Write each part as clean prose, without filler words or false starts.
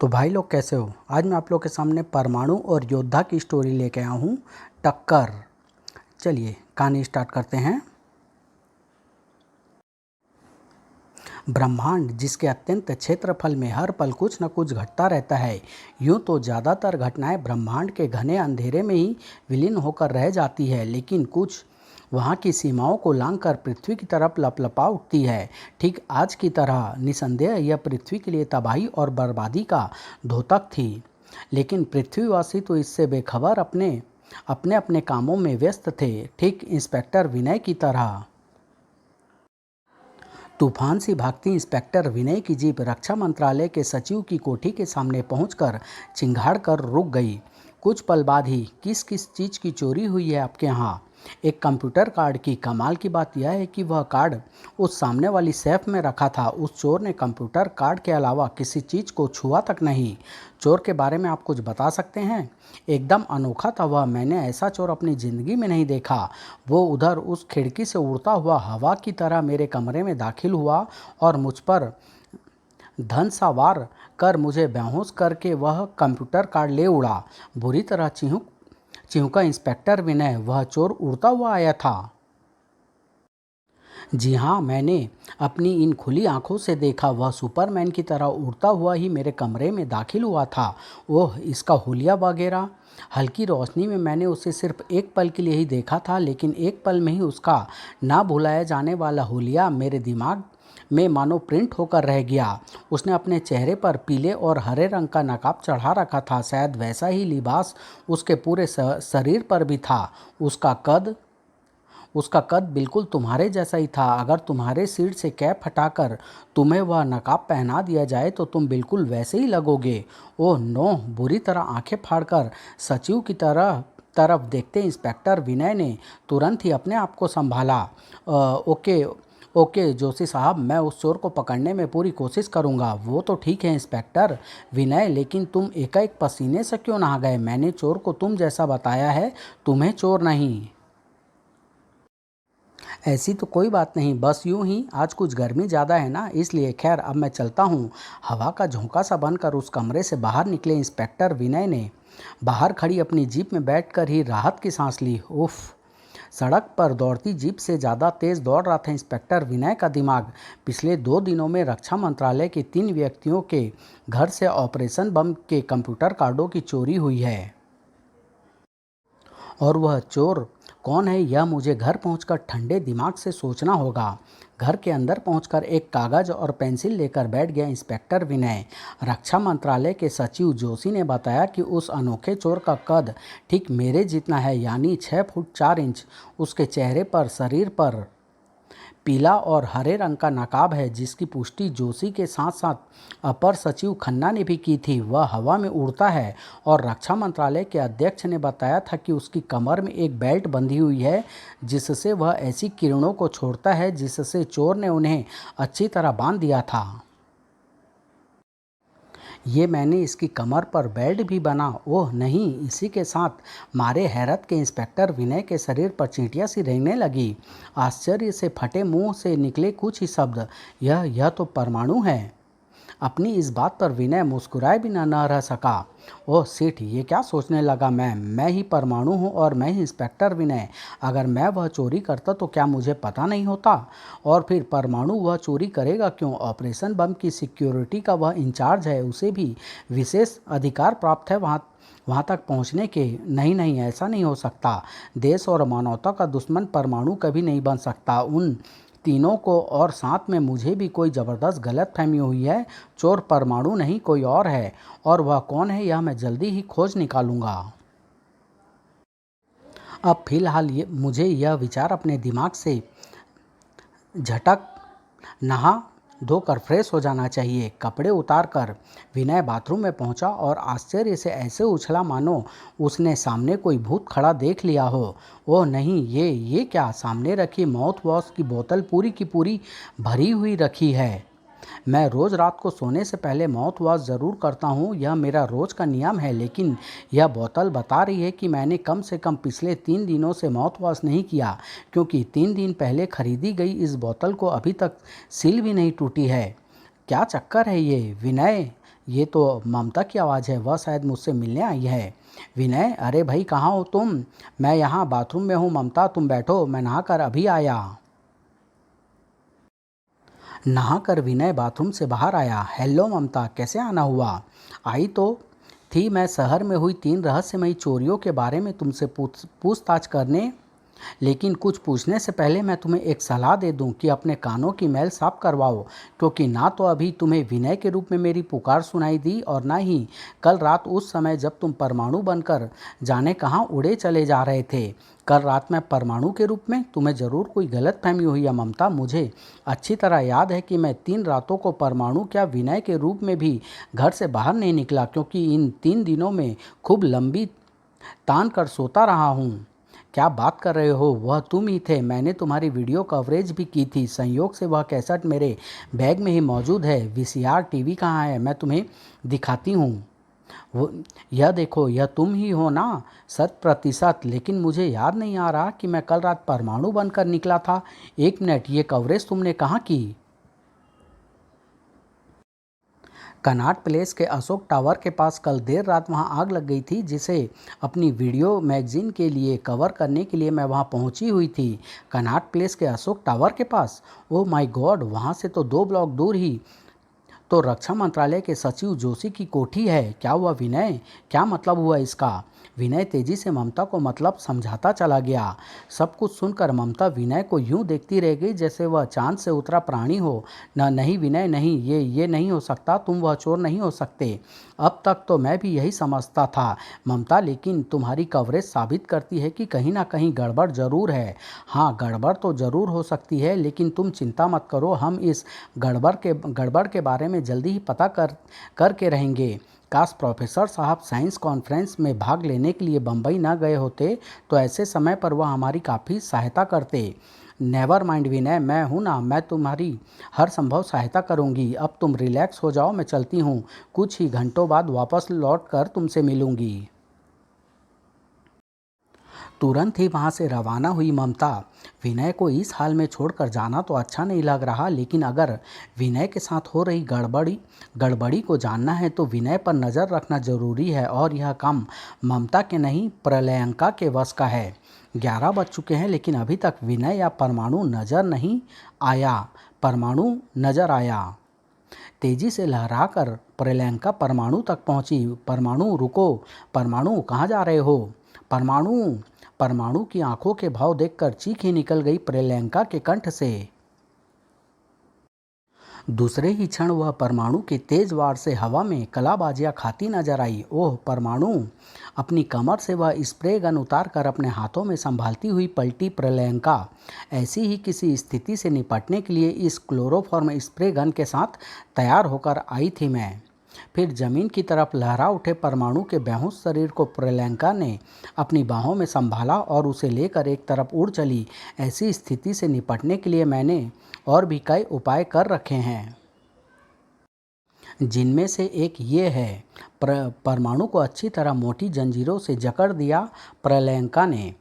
तो भाई लोग कैसे हो। आज मैं आप लोग के सामने परमाणु और योद्धा की स्टोरी लेके आया हूँ, टक्कर। चलिए कहानी स्टार्ट करते हैं। ब्रह्मांड जिसके अत्यंत क्षेत्रफल में हर पल कुछ न कुछ घटता रहता है। यूँ तो ज़्यादातर घटनाएं ब्रह्मांड के घने अंधेरे में ही विलीन होकर रह जाती है, लेकिन कुछ वहाँ की सीमाओं को लांघकर पृथ्वी की तरफ लपलपा उठती है। ठीक आज की तरह निसंदेह यह पृथ्वी के लिए तबाही और बर्बादी का द्योतक थी, लेकिन पृथ्वीवासी तो इससे बेखबर अपने अपने अपने कामों में व्यस्त थे, ठीक इंस्पेक्टर विनय की तरह। तूफान सी भागती इंस्पेक्टर विनय की जीप रक्षा मंत्रालय के सचिव की कोठी के सामने पहुंचकर चिंगाड़ कर रुक गई। कुछ पल बाद ही किस किस चीज़ की चोरी हुई है आपके यहाँ? एक कंप्यूटर कार्ड की। कमाल की बात यह है कि वह कार्ड उस सामने वाली सेफ में रखा था। उस चोर ने कंप्यूटर कार्ड के अलावा किसी चीज़ को छुआ तक नहीं। चोर के बारे में आप कुछ बता सकते हैं? एकदम अनोखा था वह। मैंने ऐसा चोर अपनी ज़िंदगी में नहीं देखा। वो उधर उस खिड़की से उड़ता हुआ हवा की तरह मेरे कमरे में दाखिल हुआ और मुझ पर धन सा वार कर मुझे बेहोश करके वह कंप्यूटर कार्ड ले उड़ा। बुरी तरह चिहुका इंस्पेक्टर विनय। वह चोर उड़ता हुआ आया था। जी हाँ, मैंने अपनी इन खुली आंखों से देखा। वह सुपरमैन की तरह उड़ता हुआ ही मेरे कमरे में दाखिल हुआ था। ओह, इसका हुलिया वगैरह। हल्की रोशनी में मैंने उसे सिर्फ एक पल के लिए ही देखा था, लेकिन एक पल में ही उसका ना भुलाया जाने वाला हुलिया मेरे दिमाग में मानो प्रिंट होकर रह गया। उसने अपने चेहरे पर पीले और हरे रंग का नकाब चढ़ा रखा था। शायद वैसा ही लिबास उसके पूरे शरीर पर भी था। उसका कद बिल्कुल तुम्हारे जैसा ही था। अगर तुम्हारे सिर से कैप हटाकर तुम्हें वह नकाब पहना दिया जाए तो तुम बिल्कुल वैसे ही लगोगे। Oh no! बुरी तरह आंखें फाड़कर सचिव की तरफ देखते इंस्पेक्टर विनय ने तुरंत ही अपने आप को संभाला। ओके ओके जोशी साहब, मैं उस चोर को पकड़ने में पूरी कोशिश करूंगा। वो तो ठीक है इंस्पेक्टर विनय, लेकिन तुम एकाएक पसीने से क्यों नहा गए? मैंने चोर को तुम जैसा बताया है, तुम्हें चोर नहीं। ऐसी तो कोई बात नहीं, बस यूं ही आज कुछ गर्मी ज़्यादा है ना, इसलिए। खैर अब मैं चलता हूँ। हवा का झोंका सा बनकर उस कमरे से बाहर निकले इंस्पेक्टर विनय ने बाहर खड़ी अपनी जीप में बैठकर ही राहत की सांस ली। उफ! सड़क पर दौड़ती जीप से ज़्यादा तेज़ दौड़ रहा था इंस्पेक्टर विनय का दिमाग। पिछले 2 दिनों में रक्षा मंत्रालय के 3 व्यक्तियों के घर से ऑपरेशन बम के कंप्यूटर कार्डों की चोरी हुई है। और वह चोर कौन है, यह मुझे घर पहुंचकर ठंडे दिमाग से सोचना होगा। घर के अंदर पहुंचकर एक कागज़ और पेंसिल लेकर बैठ गया इंस्पेक्टर विनय। रक्षा मंत्रालय के सचिव जोशी ने बताया कि उस अनोखे चोर का कद ठीक मेरे जितना है, यानी 6 फुट 4 इंच। उसके चेहरे पर, शरीर पर पीला और हरे रंग का नकाब है, जिसकी पुष्टि जोशी के साथ साथ अपर सचिव खन्ना ने भी की थी। वह हवा में उड़ता है और रक्षा मंत्रालय के अध्यक्ष ने बताया था कि उसकी कमर में एक बेल्ट बंधी हुई है, जिससे वह ऐसी किरणों को छोड़ता है जिससे चोर ने उन्हें अच्छी तरह बांध दिया था। ये मैंने इसकी कमर पर बेल्ट भी बना। ओह नहीं! इसी के साथ मारे हैरत के इंस्पेक्टर विनय के शरीर पर चींटियां सी रेंगने लगी। आश्चर्य से फटे मुंह से निकले कुछ ही शब्द, यह तो परमाणु है। अपनी इस बात पर विनय मुस्कुराए बिना न रह सका। ओह सिट! ये क्या सोचने लगा मैं ही परमाणु हूँ और मैं ही इंस्पेक्टर विनय। अगर मैं वह चोरी करता तो क्या मुझे पता नहीं होता? और फिर परमाणु वह चोरी करेगा क्यों? ऑपरेशन बम की सिक्योरिटी का वह इंचार्ज है, उसे भी विशेष अधिकार प्राप्त है वहाँ तक पहुँचने के। नहीं नहीं, ऐसा नहीं हो सकता। देश और मानवता का दुश्मन परमाणु कभी नहीं बन सकता। उन तीनों को और साथ में मुझे भी कोई ज़बरदस्त गलतफहमी हुई है। चोर परमाणु नहीं, कोई और है, और वह कौन है यह मैं जल्दी ही खोज निकालूंगा। अब फिलहाल मुझे यह विचार अपने दिमाग से झटक नहा धोकर फ्रेश हो जाना चाहिए। कपड़े उतार कर विनय बाथरूम में पहुंचा और आश्चर्य से ऐसे उछला मानो उसने सामने कोई भूत खड़ा देख लिया हो। ओह नहीं, ये क्या! सामने रखी माउथ वॉश की बोतल पूरी की पूरी भरी हुई रखी है। मैं रोज़ रात को सोने से पहले माउथ वॉश ज़रूर करता हूँ, यह मेरा रोज़ का नियम है, लेकिन यह बोतल बता रही है कि मैंने कम से कम पिछले 3 दिनों से माउथ वॉश नहीं किया, क्योंकि 3 दिन पहले खरीदी गई इस बोतल को अभी तक सील भी नहीं टूटी है। क्या चक्कर है ये? विनय ये तो ममता की आवाज़ है, वह शायद मुझसे मिलने आई है। विनय, अरे भाई कहाँ हो तुम? मैं यहाँ बाथरूम में हूँ ममता, तुम बैठो, मैं नहाकर अभी आया। नहाकर विनय बाथरूम से बाहर आया। हेलो ममता, कैसे आना हुआ? आई तो थी मैं शहर में हुई 3 रहस्यमयी चोरियों के बारे में तुमसे पूछताछ करने, लेकिन कुछ पूछने से पहले मैं तुम्हें एक सलाह दे दूं कि अपने कानों की मैल साफ करवाओ, क्योंकि ना तो अभी तुम्हें विनय के रूप में मेरी पुकार सुनाई दी और ना ही कल रात उस समय जब तुम परमाणु बनकर जाने कहाँ उड़े चले जा रहे थे। कल रात मैं परमाणु के रूप में, तुम्हें ज़रूर कोई गलतफहमी हुई है ममता। मुझे अच्छी तरह याद है कि मैं 3 रातों को परमाणु क्या विनय के रूप में भी घर से बाहर नहीं निकला, क्योंकि इन 3 दिनों में खूब लंबी तान कर सोता रहा हूँ। क्या बात कर रहे हो, वह तुम ही थे। मैंने तुम्हारी वीडियो कवरेज भी की थी। संयोग से वह कैसेट मेरे बैग में ही मौजूद है। वीसीआर टीवी कहाँ है, मैं तुम्हें दिखाती हूँ। वो, यह देखो, यह तुम ही हो ना? 100%। लेकिन मुझे याद नहीं आ रहा कि मैं कल रात परमाणु बनकर निकला था। एक मिनट, ये कवरेज तुमने कहाँ की? कनॉट प्लेस के अशोक टावर के पास कल देर रात वहां आग लग गई थी, जिसे अपनी वीडियो मैगजीन के लिए कवर करने के लिए मैं वहां पहुंची हुई थी। कनॉट प्लेस के अशोक टावर के पास? ओह माय गॉड, वहां से तो 2 ब्लॉक दूर ही तो रक्षा मंत्रालय के सचिव जोशी की कोठी है। क्या हुआ विनय, क्या मतलब हुआ इसका? विनय तेजी से ममता को मतलब समझाता चला गया। सब कुछ सुनकर ममता विनय को यूं देखती रह गई जैसे वह चांद से उतरा प्राणी हो। नहीं विनय नहीं, ये नहीं हो सकता, तुम वह चोर नहीं हो सकते। अब तक तो मैं भी यही समझता था ममता, लेकिन तुम्हारी कवरेज साबित करती है कि कहीं ना कहीं गड़बड़ जरूर है। हाँ, गड़बड़ तो जरूर हो सकती है, लेकिन तुम चिंता मत करो, हम इस गड़बड़ के बारे में जल्दी ही पता करके रहेंगे। काश प्रोफेसर साहब साइंस कॉन्फ्रेंस में भाग लेने के लिए बम्बई न गए होते, तो ऐसे समय पर वह हमारी काफ़ी सहायता करते। नेवर माइंड विनय, मैं हूँ ना, मैं तुम्हारी हर संभव सहायता करूँगी। अब तुम रिलैक्स हो जाओ, मैं चलती हूँ। कुछ ही घंटों बाद वापस लौट कर तुमसे मिलूँगी। तुरंत ही वहां से रवाना हुई ममता। विनय को इस हाल में छोड़कर जाना तो अच्छा नहीं लग रहा, लेकिन अगर विनय के साथ हो रही गड़बड़ी को जानना है तो विनय पर नज़र रखना जरूरी है, और यह काम ममता के नहीं प्रलयंका के वश का है। 11 बज चुके हैं, लेकिन अभी तक विनय या परमाणु नजर नहीं आया। परमाणु नजर आया। तेजी से लहराकर प्रलयंका परमाणु तक पहुंची। परमाणु रुको, परमाणु कहाँ जा रहे हो? परमाणु, परमाणु की आंखों के भाव देखकर चीख ही निकल गई प्रलयंका के कंठ से। दूसरे ही क्षण वह परमाणु के तेज वार से हवा में कलाबाजियां खाती नजर आई। ओह परमाणु! अपनी कमर से वह स्प्रे गन उतार कर अपने हाथों में संभालती हुई पलटी प्रलयंका। ऐसी ही किसी स्थिति से निपटने के लिए इस क्लोरोफॉर्म स्प्रे गन के साथ तैयार होकर आई थी मैं। फिर जमीन की तरफ लहरा उठे परमाणु के बेहोश शरीर को प्रलयंका ने अपनी बाहों में संभाला और उसे लेकर एक तरफ उड़ चली। ऐसी स्थिति से निपटने के लिए मैंने और भी कई उपाय कर रखे हैं, जिनमें से एक ये है। परमाणु को अच्छी तरह मोटी जंजीरों से जकड़ दिया प्रलयंका ने।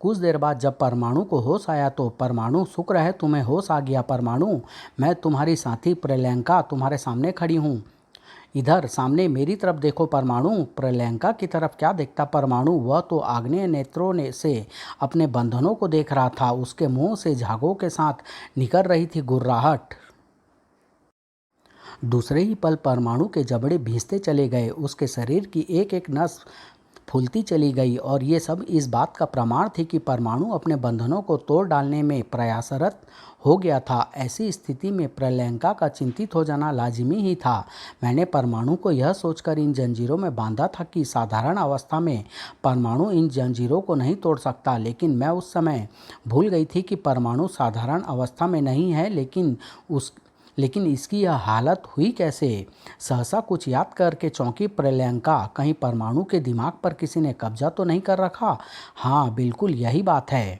कुछ देर बाद जब परमाणु को होश आया तो परमाणु, शुक्र है तुम्हें होश आ गया परमाणु, मैं तुम्हारी साथी प्रलयंका तुम्हारे सामने खड़ी हूँ। इधर सामने मेरी तरफ देखो परमाणु। प्रलयंका की तरफ क्या देखता परमाणु, वह तो आग्नेय नेत्रों ने से अपने बंधनों को देख रहा था। उसके मुंह से झागों के साथ निकल रही थी गुर्राहट। दूसरे ही पल परमाणु के जबड़े भींचते चले गए, उसके शरीर की एक एक नस फूलती चली गई, और ये सब इस बात का प्रमाण थे कि परमाणु अपने बंधनों को तोड़ डालने में प्रयासरत हो गया था। ऐसी स्थिति में प्रलयंका का चिंतित हो जाना लाजिमी ही था। मैंने परमाणु को यह सोचकर इन जंजीरों में बांधा था कि साधारण अवस्था में परमाणु इन जंजीरों को नहीं तोड़ सकता, लेकिन मैं उस समय भूल गई थी कि परमाणु साधारण अवस्था में नहीं है, लेकिन इसकी यह हालत हुई कैसे? सहसा कुछ याद करके चौंकी प्रलयंका। कहीं परमाणु के दिमाग पर किसी ने कब्जा तो नहीं कर रखा? हाँ, बिल्कुल यही बात है।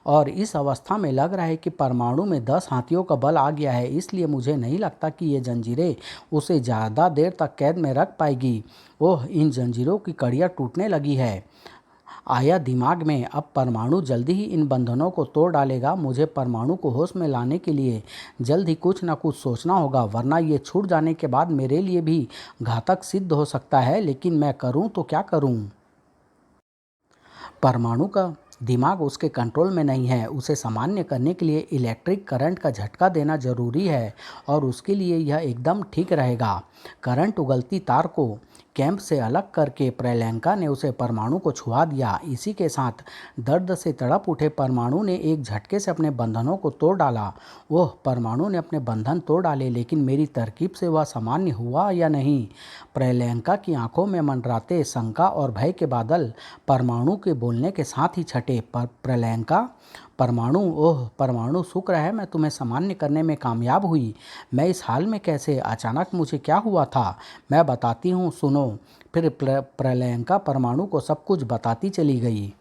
और इस अवस्था में लग रहा है कि परमाणु में 10 हाथियों का बल आ गया है, इसलिए मुझे नहीं लगता कि ये जंजीरें उसे ज़्यादा देर तक कैद में रख पाएगी। ओह, इन जंजीरों की कड़ियाँ टूटने लगी है। आया दिमाग में। अब परमाणु जल्दी ही इन बंधनों को तोड़ डालेगा। मुझे परमाणु को होश में लाने के लिए जल्द ही कुछ न कुछ सोचना होगा, वरना ये छूट जाने के बाद मेरे लिए भी घातक सिद्ध हो सकता है। लेकिन मैं करूं तो क्या करूं? परमाणु का दिमाग उसके कंट्रोल में नहीं है। उसे सामान्य करने के लिए इलेक्ट्रिक करंट का झटका देना जरूरी है, और उसके लिए यह एकदम ठीक रहेगा। करंट उगलती तार को कैंप से अलग करके प्रेलैंका ने उसे परमाणु को छुआ दिया। इसी के साथ दर्द से तड़प उठे परमाणु ने एक झटके से अपने बंधनों को तोड़ डाला। वह परमाणु ने अपने बंधन तोड़ डाले, लेकिन मेरी तरकीब से वह सामान्य हुआ या नहीं? प्रेलैंका की आंखों में मंडराते शंका और भय के बादल परमाणु के बोलने के साथ ही छटे। पर प्रेलैंका, परमाणु, ओह परमाणु, शुक्र है मैं तुम्हें सामान्य करने में कामयाब हुई। मैं इस हाल में कैसे? अचानक मुझे क्या हुआ था? मैं बताती हूँ, सुनो। फिर प्रेलैंका परमाणु को सब कुछ बताती चली गई।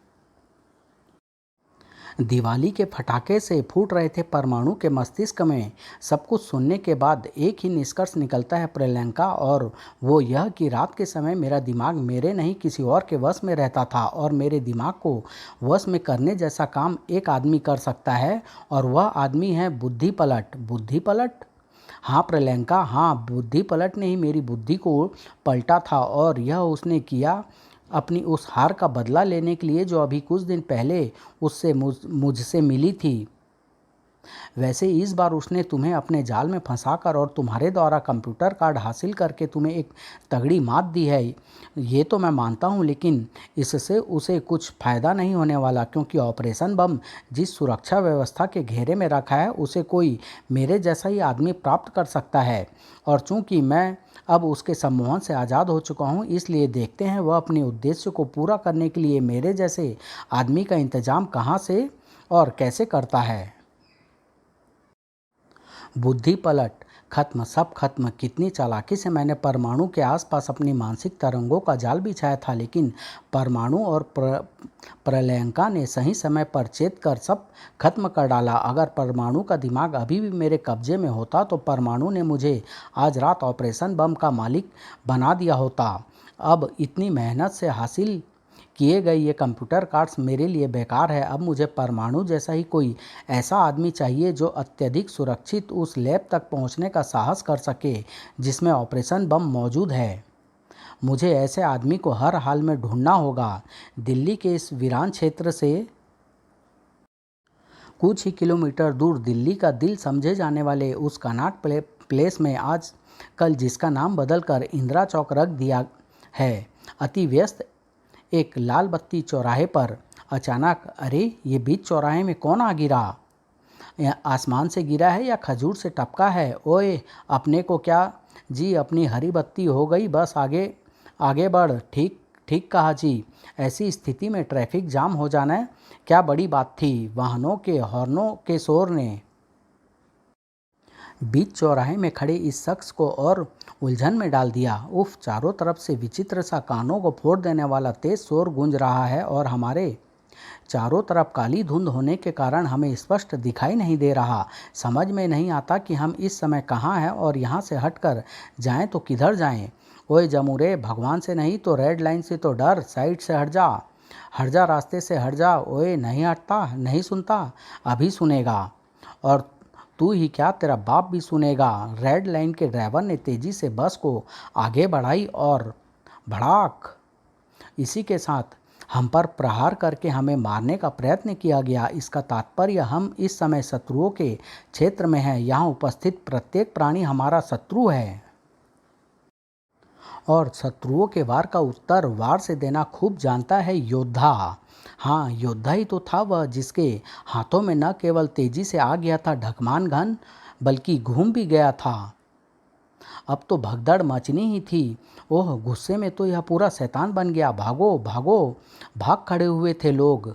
दिवाली के पटाखे से फूट रहे थे परमाणु के मस्तिष्क में। सब कुछ सुनने के बाद एक ही निष्कर्ष निकलता है प्रियंका, और वो यह कि रात के समय मेरा दिमाग मेरे नहीं किसी और के वश में रहता था, और मेरे दिमाग को वश में करने जैसा काम एक आदमी कर सकता है, और वह आदमी है बुद्धि पलट। बुद्धि पलट? हाँ प्रियंका, हाँ, बुद्धि पलट ने ही मेरी बुद्धि को पलटा था, और यह उसने किया अपनी उस हार का बदला लेने के लिए जो अभी कुछ दिन पहले उससे मुझसे मिली थी। वैसे इस बार उसने तुम्हें अपने जाल में फंसाकर और तुम्हारे द्वारा कंप्यूटर कार्ड हासिल करके तुम्हें एक तगड़ी मात दी है। ये तो मैं मानता हूँ, लेकिन इससे उसे कुछ फ़ायदा नहीं होने वाला, क्योंकि ऑपरेशन बम जिस सुरक्षा व्यवस्था के घेरे में रखा है उसे कोई मेरे जैसा ही आदमी प्राप्त कर सकता है। और चूंकि मैं अब उसके सम्मोहन से आज़ाद हो चुका हूँ, इसलिए देखते हैं वह अपने उद्देश्य को पूरा करने के लिए मेरे जैसे आदमी का इंतजाम कहाँ से और कैसे करता है। बुद्धि पलट, खत्म, सब खत्म। कितनी चालाकी से मैंने परमाणु के आसपास अपनी मानसिक तरंगों का जाल बिछाया था, लेकिन परमाणु और प्रलयंका ने सही समय पर चेत कर सब खत्म कर डाला। अगर परमाणु का दिमाग अभी भी मेरे कब्जे में होता तो परमाणु ने मुझे आज रात ऑपरेशन बम का मालिक बना दिया होता। अब इतनी मेहनत से हासिल किए गए ये कंप्यूटर कार्ड्स मेरे लिए बेकार है। अब मुझे परमाणु जैसा ही कोई ऐसा आदमी चाहिए जो अत्यधिक सुरक्षित उस लैब तक पहुंचने का साहस कर सके जिसमें ऑपरेशन बम मौजूद है। मुझे ऐसे आदमी को हर हाल में ढूंढना होगा। दिल्ली के इस वीरान क्षेत्र से कुछ ही किलोमीटर दूर दिल्ली का दिल समझे जाने वाले उस कनॉट प्लेस में आज कल जिसका नाम बदलकर इंदिरा चौक रख दिया है, अति व्यस्त एक लाल बत्ती चौराहे पर अचानक, अरे ये बीच चौराहे में कौन आ गिरा? आसमान से गिरा है या खजूर से टपका है? ओए, अपने को क्या जी, अपनी हरी बत्ती हो गई, बस आगे आगे बढ़। ठीक ठीक कहा जी। ऐसी स्थिति में ट्रैफिक जाम हो जाना क्या बड़ी बात थी? वाहनों के हॉर्नों के शोर ने बीच चौराहे में खड़े इस शख्स को और उलझन में डाल दिया। उफ, चारों तरफ से विचित्र सा कानों को फोड़ देने वाला तेज शोर गूंज रहा है, और हमारे चारों तरफ काली धुंध होने के कारण हमें स्पष्ट दिखाई नहीं दे रहा। समझ में नहीं आता कि हम इस समय कहाँ हैं और यहाँ से हटकर जाएं तो किधर जाएं। ओए जमूरे, भगवान से नहीं तो रेड लाइन से तो डर, साइड से हट जा, हट जा, रास्ते से हट जा। ओए नहीं हटता, नहीं सुनता, अभी सुनेगा। और तू ही क्या, तेरा बाप भी सुनेगा। रेड लाइन के ड्राइवर ने तेजी से बस को आगे बढ़ाई और भड़ाक, इसी के साथ हम पर प्रहार करके हमें मारने का प्रयत्न किया गया। इसका तात्पर्य हम इस समय शत्रुओं के क्षेत्र में हैं। यहाँ उपस्थित प्रत्येक प्राणी हमारा शत्रु है, और शत्रुओं के वार का उत्तर वार से देना खूब जानता है योद्धा। हाँ, योद्धा ही तो था वह, जिसके हाथों में न केवल तेजी से आ गया था ढकमान घन, बल्कि घूम भी गया था। अब तो भगदड़ मचनी ही थी। ओह, गुस्से में तो यह पूरा शैतान बन गया। भागो भागो, भाग खड़े हुए थे लोग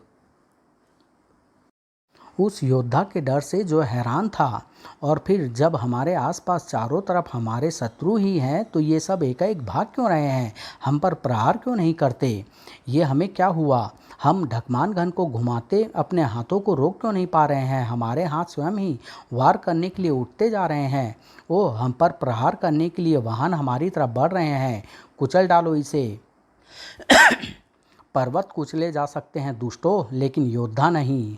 उस योद्धा के डर से जो हैरान था। और फिर जब हमारे आसपास चारों तरफ हमारे शत्रु ही हैं, तो ये सब एकाएक भाग क्यों रहे हैं? हम पर प्रहार क्यों नहीं करते? ये हमें क्या हुआ? हम ढकमान घन को घुमाते अपने हाथों को रोक क्यों नहीं पा रहे हैं? हमारे हाथ स्वयं ही वार करने के लिए उठते जा रहे हैं। ओह, हम पर प्रहार करने के लिए वाहन हमारी तरफ बढ़ रहे हैं। कुचल डालो इसे। पर्वत कुचले जा सकते हैं दुष्टों, लेकिन योद्धा नहीं।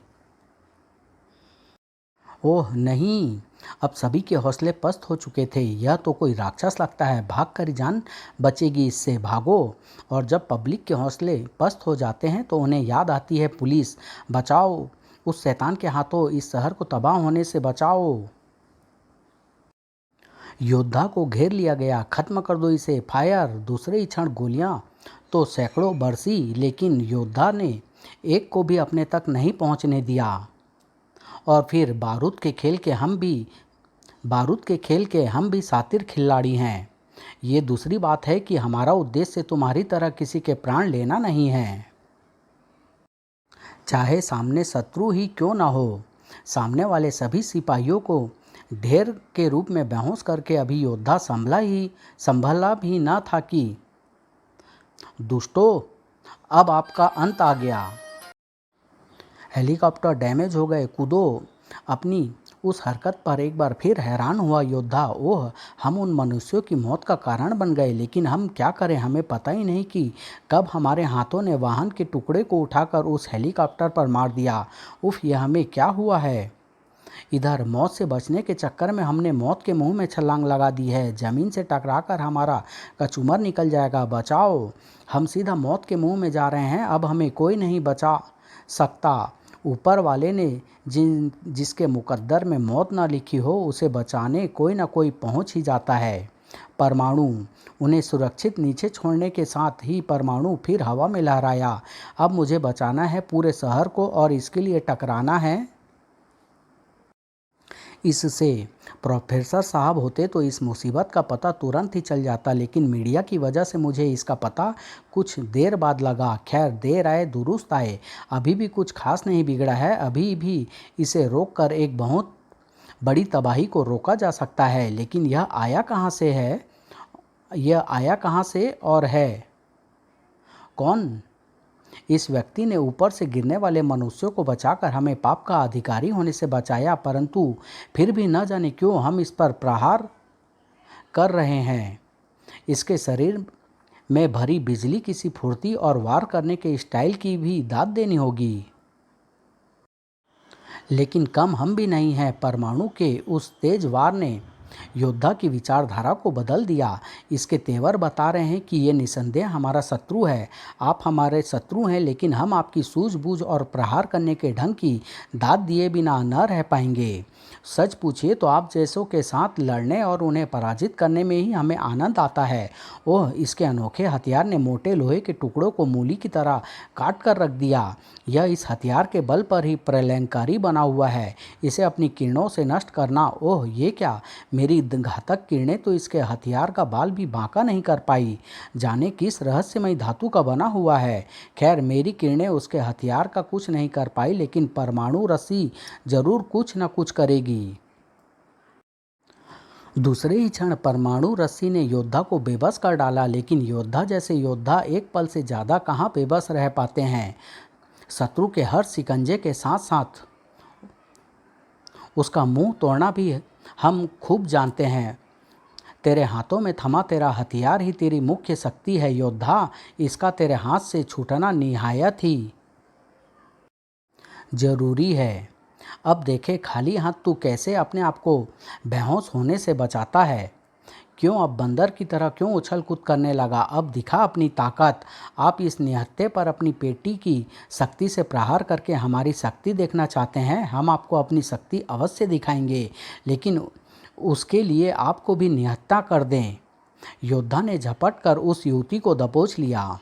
ओह नहीं! अब सभी के हौसले पस्त हो चुके थे। यह तो कोई राक्षस लगता है, भाग कर जान बचेगी इससे, भागो। और जब पब्लिक के हौसले पस्त हो जाते हैं तो उन्हें याद आती है पुलिस। बचाओ, उस शैतान के हाथों इस शहर को तबाह होने से बचाओ। योद्धा को घेर लिया गया, खत्म कर दो इसे, फायर। दूसरे ही क्षण गोलियां तो सैकड़ों बरसी, लेकिन योद्धा ने एक को भी अपने तक नहीं पहुंचने दिया। और फिर बारूद के खेल के हम भी शातिर खिलाड़ी हैं। ये दूसरी बात है कि हमारा उद्देश्य तुम्हारी तरह किसी के प्राण लेना नहीं है, चाहे सामने शत्रु ही क्यों ना हो। सामने वाले सभी सिपाहियों को ढेर के रूप में बेहोश करके अभी योद्धा संभला भी ना था कि दुष्टों, अब आपका अंत आ गया। हेलीकॉप्टर डैमेज हो गए, कूदो। अपनी उस हरकत पर एक बार फिर हैरान हुआ योद्धा। ओह, हम उन मनुष्यों की मौत का कारण बन गए, लेकिन हम क्या करें, हमें पता ही नहीं कि कब हमारे हाथों ने वाहन के टुकड़े को उठाकर उस हेलीकॉप्टर पर मार दिया। उफ, यह हमें क्या हुआ है। इधर मौत से बचने के चक्कर में हमने मौत के मुंह में छलांग लगा दी है। जमीन से टकराकर हमारा कचूमर निकल जाएगा, बचाओ। हम सीधा मौत के मुंह में जा रहे हैं, अब हमें कोई नहीं बचा सकता। ऊपर वाले ने जिसके मुकद्दर में मौत ना लिखी हो, उसे बचाने कोई ना कोई पहुंच ही जाता है। परमाणु उन्हें सुरक्षित नीचे छोड़ने के साथ ही परमाणु फिर हवा में लहराया। अब मुझे बचाना है पूरे शहर को, और इसके लिए टकराना है इससे। प्रोफेसर साहब होते तो इस मुसीबत का पता तुरंत ही चल जाता, लेकिन मीडिया की वजह से मुझे इसका पता कुछ देर बाद लगा। खैर, देर आए दुरुस्त आए। अभी भी कुछ खास नहीं बिगड़ा है। अभी भी इसे रोककर एक बहुत बड़ी तबाही को रोका जा सकता है। लेकिन यह आया कहाँ से और है कौन? इस व्यक्ति ने ऊपर से गिरने वाले मनुष्यों को बचाकर हमें पाप का अधिकारी होने से बचाया, परंतु फिर भी न जाने क्यों हम इस पर प्रहार कर रहे हैं। इसके शरीर में भरी बिजली की सी फुर्ती और वार करने के स्टाइल की भी दाद देनी होगी। लेकिन कम हम भी नहीं हैं। परमाणु के उस तेज वार ने योद्धा की विचारधारा को बदल दिया। इसके तेवर बता रहे हैं कि ये निसंदेह हमारा शत्रु है। आप हमारे शत्रु हैं, लेकिन हम आपकी सूझबूझ और प्रहार करने के ढंग की दाद दिए बिना न रह पाएंगे। सच पूछिए तो आप जैसों के साथ लड़ने और उन्हें पराजित करने में ही हमें आनंद आता है। ओह, इसके अनोखे हथियार ने मोटे लोहे के टुकड़ों को मूली की तरह काट कर रख दिया। यह इस हथियार के बल पर ही प्रलयंकारी बना हुआ है। इसे अपनी किरणों से नष्ट करना, ओह ये क्या! मेरी घातक किरणें तो इसके हथियार का बाल भी बांका नहीं कर पाई। जाने किस रहस्यमय धातु का बना हुआ है। खैर, मेरी किरणें उसके हथियार का कुछ नहीं कर पाई, लेकिन परमाणु रस्सी जरूर कुछ न कुछ करेगी। दूसरे ही क्षण परमाणु रस्सी ने योद्धा को बेबस कर डाला, लेकिन योद्धा जैसे योद्धा एक पल से ज़्यादा कहाँ बेबस रह पाते हैं। शत्रु के हर शिकंजे के साथ साथ उसका मुंह तोड़ना भी हम खूब जानते हैं। तेरे हाथों में थमा तेरा हथियार ही तेरी मुख्य शक्ति है योद्धा। इसका तेरे हाथ से छूटना निहायत ही जरूरी है। अब देखे खाली हाथ तू कैसे अपने आप को बेहोश होने से बचाता है। क्यों अब बंदर की तरह क्यों उछल कूद करने लगा? अब दिखा अपनी ताकत। आप इस निहत्थे पर अपनी पेटी की शक्ति से प्रहार करके हमारी शक्ति देखना चाहते हैं। हम आपको अपनी शक्ति अवश्य दिखाएंगे, लेकिन उसके लिए आपको भी निहत्था कर दें। योद्धा ने झपट कर उस युवती को दबोच लिया।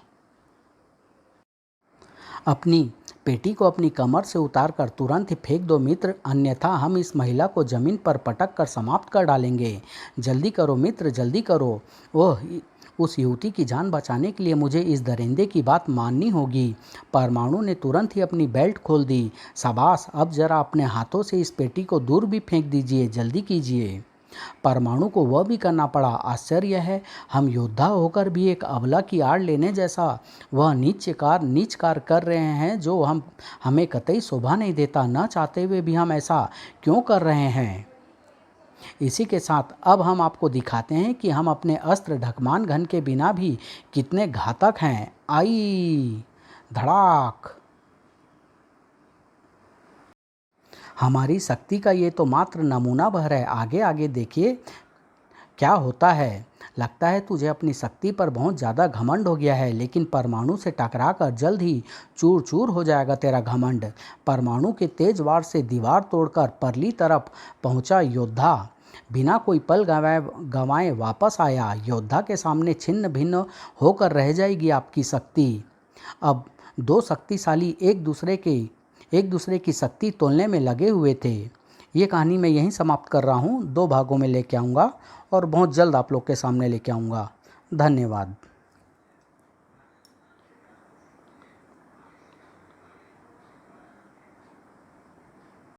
अपनी पेटी को अपनी कमर से उतारकर तुरंत ही फेंक दो मित्र, अन्यथा हम इस महिला को जमीन पर पटक कर समाप्त कर डालेंगे। जल्दी करो मित्र, जल्दी करो। ओह, उस युवती की जान बचाने के लिए मुझे इस दरिंदे की बात माननी होगी। परमाणु ने तुरंत ही अपनी बेल्ट खोल दी। शाबाश, अब जरा अपने हाथों से इस पेटी को दूर भी फेंक दीजिए, जल्दी कीजिए। परमाणु को वह भी करना पड़ा। आश्चर्य है, हम योद्धा होकर भी एक अबला की आड़ लेने जैसा वह नीच कार्य कर रहे हैं, जो हमें कतई शोभा नहीं देता। न चाहते हुए भी हम ऐसा क्यों कर रहे हैं? इसी के साथ अब हम आपको दिखाते हैं कि हम अपने अस्त्र ढकमान घन के बिना भी कितने घातक हैं। आई धड़ाक। हमारी शक्ति का ये तो मात्र नमूना भर है, आगे आगे देखिए क्या होता है। लगता है तुझे अपनी शक्ति पर बहुत ज़्यादा घमंड हो गया है, लेकिन परमाणु से टकराकर जल्द ही चूर चूर हो जाएगा तेरा घमंड। परमाणु के तेज वार से दीवार तोड़कर परली तरफ पहुंचा योद्धा बिना कोई पल गंवाए वापस आया। योद्धा के सामने छिन्न भिन्न होकर रह जाएगी आपकी शक्ति। अब दो शक्तिशाली एक दूसरे की शक्ति तोलने में लगे हुए थे। ये कहानी मैं यहीं समाप्त कर रहा हूँ। 2 भागों में लेके आऊँगा और बहुत जल्द आप लोग के सामने लेके आऊँगा। धन्यवाद।